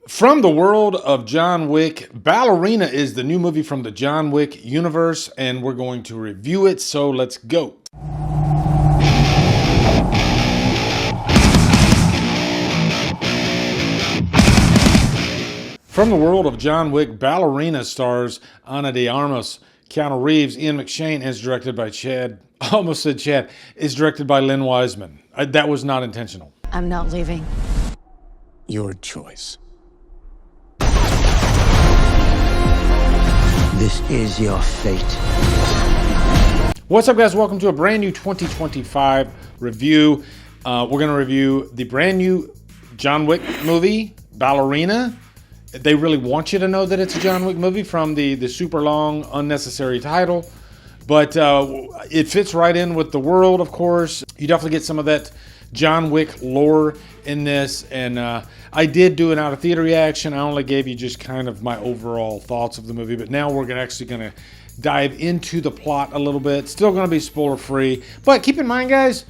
From the world of John Wick, Ballerina is the new movie from the John Wick universe, and we're going to review it, so let's go. From the world of John Wick, Ballerina stars Ana de Armas, Keanu Reeves, Ian McShane, and is directed by is directed by Len Wiseman. That was not intentional. I'm not leaving. Your choice. This is your fate. What's up, guys? Welcome to a brand new 2025 review. We're going to review the brand new John Wick movie, Ballerina. They really want you to know that it's a John Wick movie from the super long, unnecessary title. But it fits right in with the world, of course. You definitely get some of that John Wick lore in this. And I did do an out-of-theater reaction. I only gave you just kind of my overall thoughts of the movie. But now we're actually going to dive into the plot a little bit. Still going to be spoiler-free. But keep in mind, guys,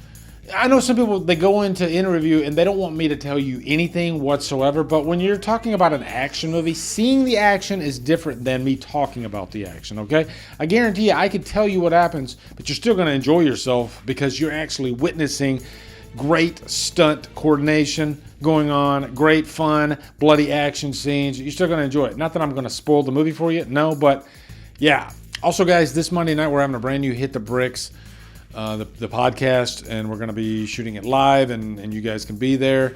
I know some people, they go into interview and they don't want me to tell you anything whatsoever, but when you're talking about an action movie, seeing the action is different than me talking about the action, okay? I guarantee you, I could tell you what happens, but you're still going to enjoy yourself because you're actually witnessing great stunt coordination going on, great fun, bloody action scenes. You're still going to enjoy it. Not that I'm going to spoil the movie for you, no, but yeah. Also, guys, this Monday night, we're having a brand new Hit the Bricks the podcast, and we're going to be shooting it live, and you guys can be there,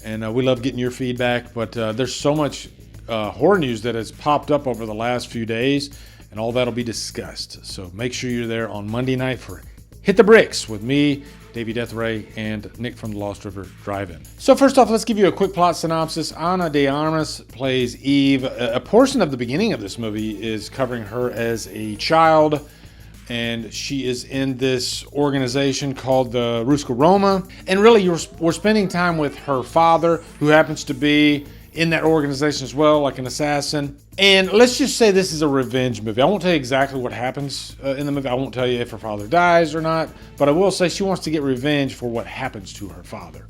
and we love getting your feedback. But there's so much horror news that has popped up over the last few days, and all that'll be discussed. So make sure you're there on Monday night for Hit the Bricks with me, Davey Deathray, and Nick from the Lost River Drive-In. So first off, let's give you a quick plot synopsis. Ana de Armas plays Eve. A portion of the beginning of this movie is covering her as a child, and she is in this organization called the Ruska Roma. And really, we're spending time with her father, who happens to be in that organization as well, like an assassin. And let's just say this is a revenge movie. I won't tell you exactly what happens in the movie. I won't tell you if her father dies or not, but I will say she wants to get revenge for what happens to her father.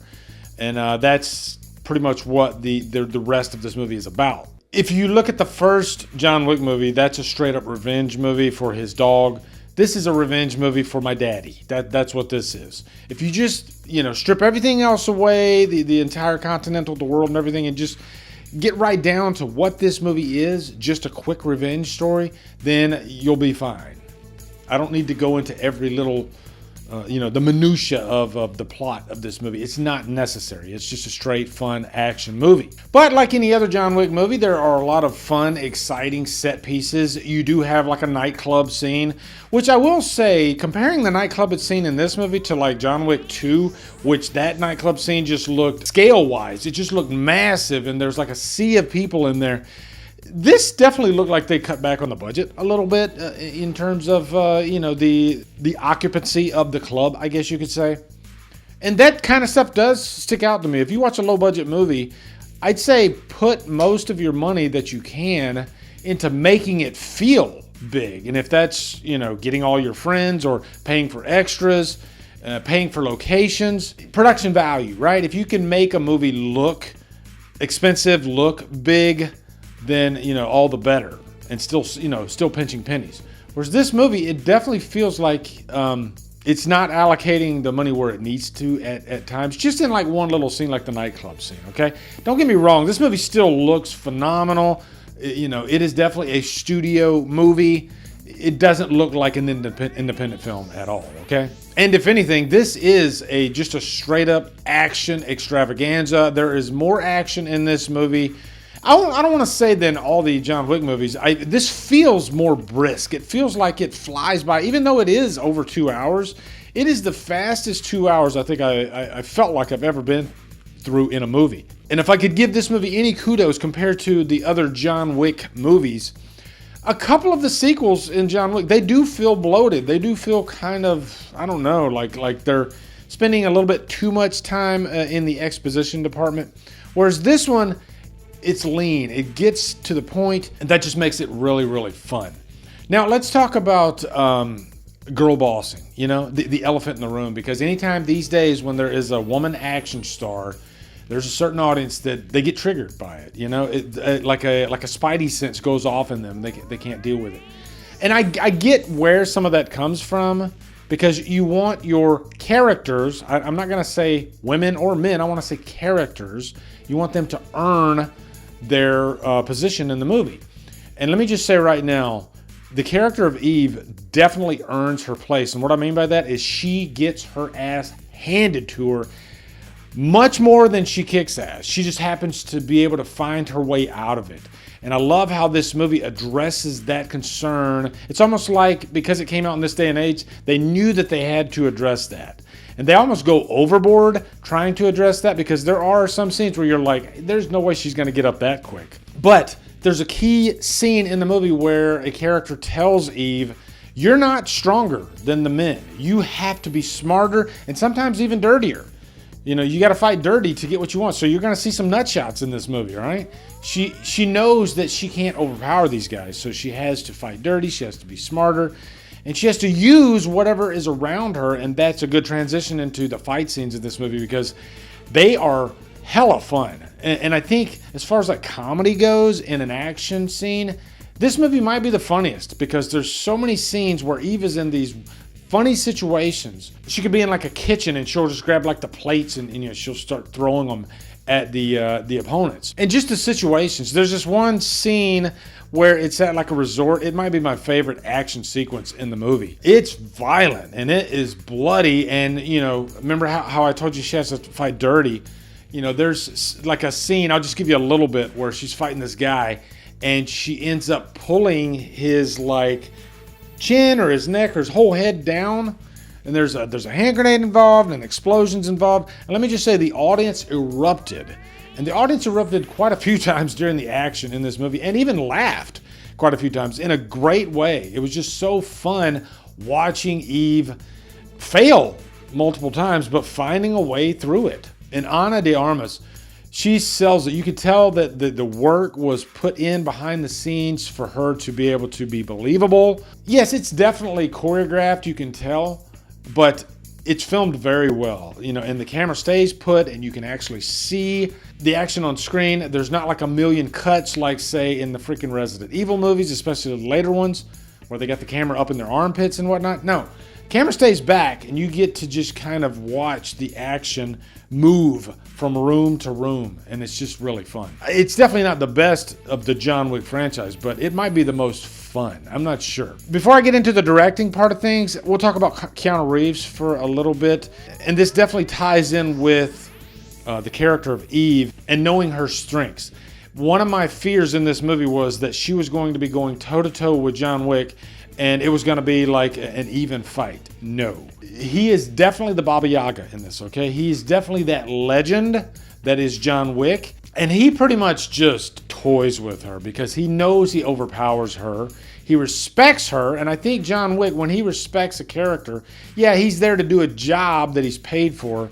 And that's pretty much what the rest of this movie is about. If you look at the first John Wick movie, that's a straight up revenge movie for his dog. This is a revenge movie for my daddy. That's what this is. If you just, strip everything else away, the entire continental, the world and everything, and just get right down to what this movie is, just a quick revenge story, then you'll be fine. I don't need to go into every little, the minutia of the plot of this movie. It's not necessary. It's just a straight, fun action movie. But like any other John Wick movie, there are a lot of fun, exciting set pieces. You do have like a nightclub scene, which I will say, comparing the nightclub scene in this movie to like John Wick 2, which that nightclub scene just looked, scale-wise, it just looked massive, and there's like a sea of people in there. This definitely looked like they cut back on the budget a little bit in terms of, the occupancy of the club, I guess you could say. And that kind of stuff does stick out to me. If you watch a low-budget movie, I'd say put most of your money that you can into making it feel big. And if that's, getting all your friends or paying for extras, paying for locations, production value, right? If you can make a movie look expensive, look big, then all the better, and still pinching pennies. Whereas this movie, it definitely feels like it's not allocating the money where it needs to at times, just in like one little scene like the nightclub scene. Okay, don't get me wrong, this movie still looks phenomenal. It is definitely a studio movie. It doesn't look like an independent film at all. Okay, and if anything, this is just a straight up action extravaganza. There is more action in this movie. I don't want to say than all the John Wick movies. This feels more brisk. It feels like it flies by, even though it is over 2 hours. It is the fastest 2 hours I think I felt like I've ever been through in a movie. And if I could give this movie any kudos compared to the other John Wick movies, a couple of the sequels in John Wick, they do feel bloated. They do feel kind of, I don't know, like they're spending a little bit too much time in the exposition department. Whereas this one, it's lean, it gets to the point, and that just makes it really, really fun. Now, let's talk about girl bossing, the elephant in the room, because anytime these days when there is a woman action star, there's a certain audience that they get triggered by it. You know, like a spidey sense goes off in them. They can't deal with it. And I get where some of that comes from, because you want your characters, I'm not going to say women or men, I want to say characters. You want them to earn their position in the movie. And let me just say right now, the character of Eve definitely earns her place. And what I mean by that is she gets her ass handed to her much more than she kicks ass. She just happens to be able to find her way out of it. And I love how this movie addresses that concern. It's almost like, because it came out in this day and age, they knew that they had to address that. And they almost go overboard trying to address that, because there are some scenes where you're like, there's no way she's going to get up that quick. But there's a key scene in the movie where a character tells Eve, you're not stronger than the men. You have to be smarter and sometimes even dirtier. You know, you got to fight dirty to get what you want. So you're going to see some nut shots in this movie, right? She knows that she can't overpower these guys, so she has to fight dirty. She has to be smarter, and she has to use whatever is around her. And that's a good transition into the fight scenes of this movie, because they are hella fun. And I think as far as like comedy goes in an action scene, this movie might be the funniest, because there's so many scenes where Eve is in these funny situations. She could be in like a kitchen and she'll just grab like the plates and you know, she'll start throwing them at the opponents. And just the situations. There's this one scene where it's at like a resort. It might be my favorite action sequence in the movie. It's violent and it is bloody. And you know, remember how I told you she has to fight dirty? You know, there's like a scene, I'll just give you a little bit, where she's fighting this guy and she ends up pulling his like chin or his neck or his whole head down, and there's a hand grenade involved and explosions involved. And let me just say, the audience erupted, and the audience erupted quite a few times during the action in this movie, and even laughed quite a few times in a great way. It was just so fun watching Eve fail multiple times, but finding a way through it. And Ana de Armas, she sells it. You could tell that the work was put in behind the scenes for her to be able to be believable. Yes, it's definitely choreographed, you can tell, but it's filmed very well. You know, and the camera stays put and you can actually see the action on screen. There's not like a million cuts like, say, in the freaking Resident Evil movies, especially the later ones, where they got the camera up in their armpits and whatnot. No, camera stays back and you get to just kind of watch the action move from room to room, and it's just really fun. It's definitely not the best of the John Wick franchise, but it might be the most fun. I'm not sure. Before I get into the directing part of things, we'll talk about Keanu Reeves for a little bit, and this definitely ties in with the character of Eve and knowing her strengths. One of my fears in this movie was that she was going to be going toe-to-toe with John Wick, and it was going to be like an even fight. No. He is definitely the Baba Yaga in this, okay? He's definitely that legend that is John Wick. And he pretty much just toys with her because he knows he overpowers her. He respects her. And I think John Wick, when he respects a character, yeah, he's there to do a job that he's paid for.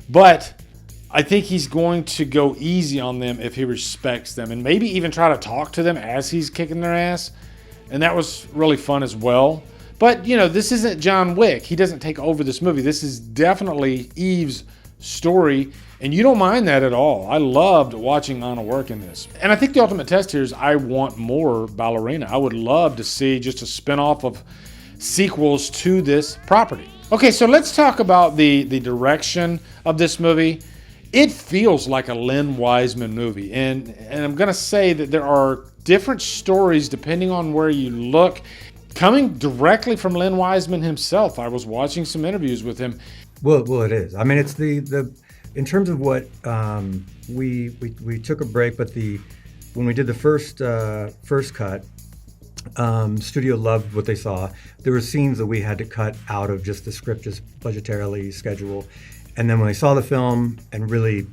But I think he's going to go easy on them if he respects them, and maybe even try to talk to them as he's kicking their ass. And that was really fun as well. But, you know, this isn't John Wick. He doesn't take over this movie. This is definitely Eve's story, and you don't mind that at all. I loved watching Ana work in this. And I think the ultimate test here is I want more Ballerina. I would love to see just a spinoff of sequels to this property. Okay, so let's talk about the direction of this movie. It feels like a Len Wiseman movie, and I'm going to say that there are different stories depending on where you look, coming directly from Len Wiseman himself. I was watching some interviews with him. Well, it is. I mean, it's the in terms of what we took a break, but when we did the first cut, studio loved what they saw. There were scenes that we had to cut out of just the script, just budgetarily schedule. And then when they saw the film and really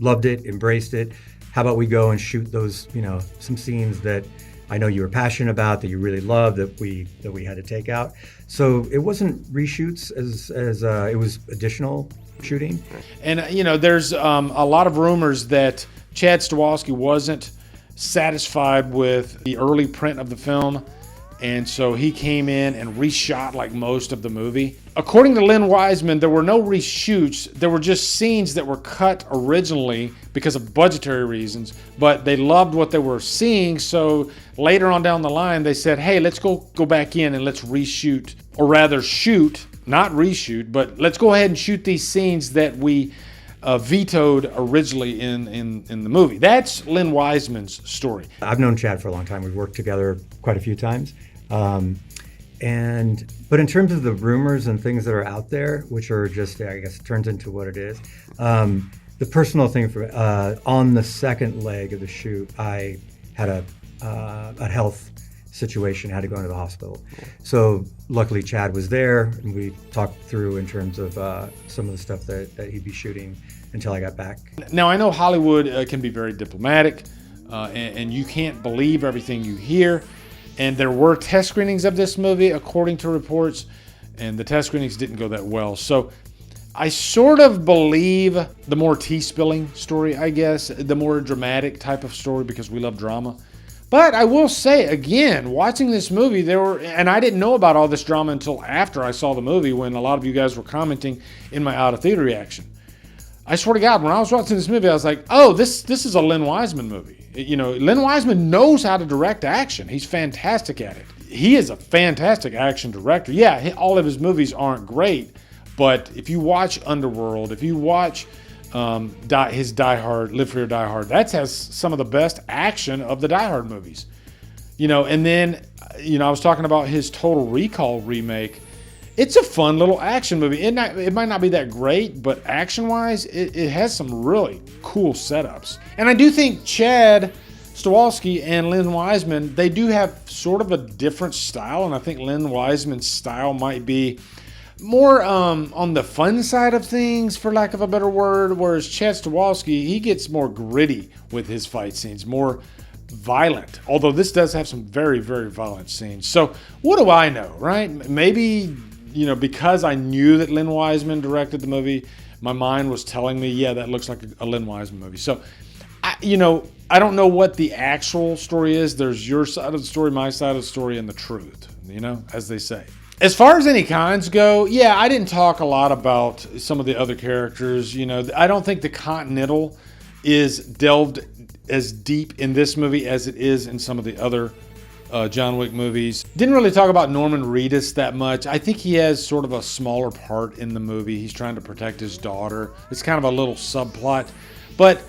loved it, embraced it, how about we go and shoot those, you know, some scenes that I know you were passionate about, that you really loved, that we had to take out. So it wasn't reshoots as it was additional shooting. And you know, there's a lot of rumors that Chad Stahelski wasn't satisfied with the early print of the film, And so he came in and reshot like most of the movie. According to Len Wiseman, there were no reshoots. There were just scenes that were cut originally because of budgetary reasons, but they loved what they were seeing. So later on down the line, they said, hey, let's go back in and let's reshoot, or rather shoot, not reshoot, but let's go ahead and shoot these scenes that we vetoed originally in the movie. That's Len Wiseman's story. I've known Chad for a long time. We've worked together quite a few times. But in terms of the rumors and things that are out there, which are just, I guess, turns into what it is. The personal thing for on the second leg of the shoot, I had a health situation, had to go into the hospital. So luckily Chad was there, and we talked through in terms of some of the stuff that he'd be shooting until I got back. Now, I know Hollywood can be very diplomatic, and you can't believe everything you hear. And there were test screenings of this movie, according to reports, and the test screenings didn't go that well. So I sort of believe the more tea spilling story, I guess, the more dramatic type of story, because we love drama. But I will say, again, watching this movie, and I didn't know about all this drama until after I saw the movie, when a lot of you guys were commenting in my out of theater reaction. I swear to God, when I was watching this movie, I was like, oh, this is a Len Wiseman movie. You know, Len Wiseman knows how to direct action. He's fantastic at it. He is a fantastic action director. Yeah, all of his movies aren't great, but if you watch Underworld, if you watch his Die Hard, Live Free or Die Hard, that has some of the best action of the Die Hard movies. You know, and then, you know, I was talking about his Total Recall remake. It's a fun little action movie. It might not be that great, but action-wise, it has some really cool setups. And I do think Chad Stahelski and Len Wiseman, they do have sort of a different style, and I think Len Wiseman's style might be more on the fun side of things, for lack of a better word, whereas Chad Stahelski, he gets more gritty with his fight scenes, more violent, although this does have some very, very violent scenes. So what do I know, right? Maybe, you know, because I knew that Len Wiseman directed the movie, my mind was telling me, yeah, that looks like a Len Wiseman movie. So, I don't know what the actual story is. There's your side of the story, my side of the story, and the truth, you know, as they say. As far as any cons go, yeah, I didn't talk a lot about some of the other characters. You know, I don't think the Continental is delved as deep in this movie as it is in some of the other John Wick movies. Didn't really talk about Norman Reedus that much. I think he has sort of a smaller part in the movie. He's trying to protect his daughter. It's kind of a little subplot. But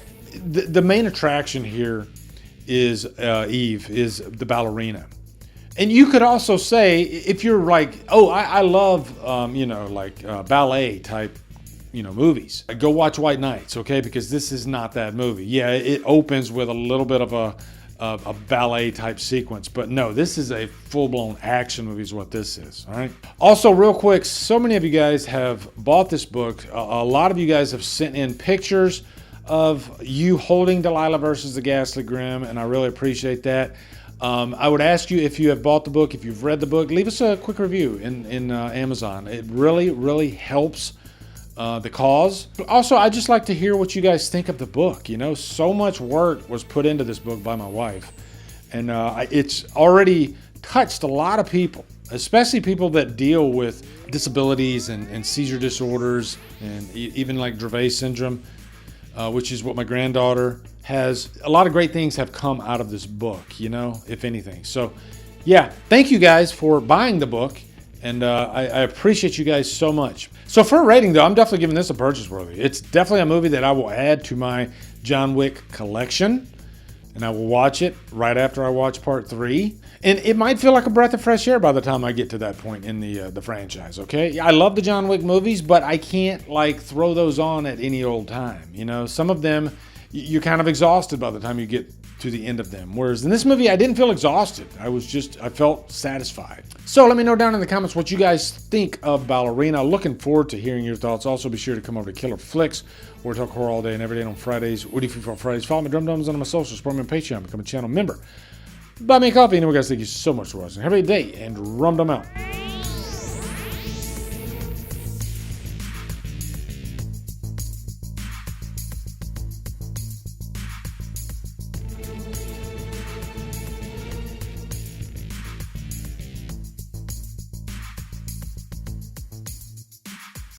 the main attraction here is Eve, is the ballerina. And you could also say, if you're like, oh, I love, ballet type, movies, go watch White Nights, okay? Because this is not that movie. Yeah, it opens with a little bit of a ballet type sequence, but no, this is a full-blown action movie is what this is, all right? Also, real quick, so many of you guys have bought this book. A lot of you guys have sent in pictures of you holding Delilah versus the Ghastly Grimm, and I really appreciate that. I would ask you, if you have bought the book, if you've read the book, leave us a quick review in Amazon. It really, really helps the cause. Also, I'd just like to hear what you guys think of the book. You know, so much work was put into this book by my wife, and it's already touched a lot of people, especially people that deal with disabilities and seizure disorders, and even like Dravet syndrome, which is what my granddaughter has. A lot of great things have come out of this book, if anything. So yeah, thank you guys for buying the book, and I appreciate you guys so much. So for a rating, though, I'm definitely giving this a purchase worthy. It's definitely a movie that I will add to my John Wick collection, and I will watch it right after I watch part 3. And it might feel like a breath of fresh air by the time I get to that point in the franchise, okay? I love the John Wick movies, but I can't, throw those on at any old time, Some of them, you're kind of exhausted by the time you get to the end of them. Whereas in this movie, I didn't feel exhausted. I felt satisfied. So let me know down in the comments what you guys think of Ballerina. Looking forward to hearing your thoughts. Also, be sure to come over to Killer Flicks, where we talk horror all day and every day on Fridays. What do you feel for Fridays? Follow me, Drumdums, on my social, support me on Patreon, become a channel member. Buy me a coffee. Anyway, guys, thank you so much for watching. Have a great day, and Drumdum out.